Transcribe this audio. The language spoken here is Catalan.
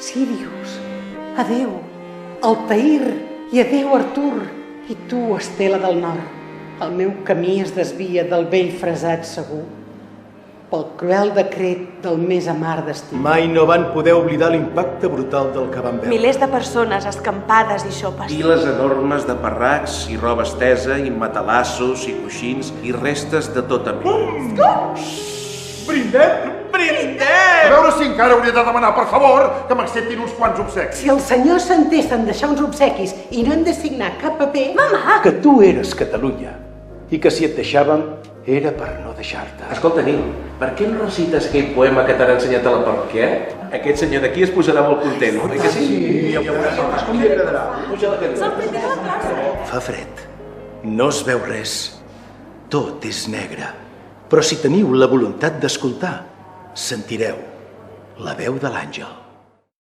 Sírius, adéu, Altair i adéu, Artur. I tu, Estela del Nord, el meu camí es desvia del vell fresat segur pel cruel decret del més amar destí. Mai no van poder oblidar l'impacte brutal del que van veure. Milers de persones escampades i xopes. Piles enormes de parracs i roba estesa i matalassos i coixins i restes de tota mena. Brindem! Brindem! A veure si encara hauria de demanar, per favor, que m'acceptin uns quants obsequis. Si el senyor s'entès en deixar uns obsequis i no en de signar cap paper... Mama! Que tu eres Catalunya i que si et deixàvem era per no deixar-te. Escolta, Nil, per què no recites aquell poema que t'han ensenyat a la parròquia? Aquest senyor d'aquí es posarà molt content, oi que sí? Sí, ja veuràs com li agradarà. Puja la cançó. Fa fred. No es veu res. Tot és negre. Però si teniu la voluntat d'escoltar, sentireu la veu de l'àngel.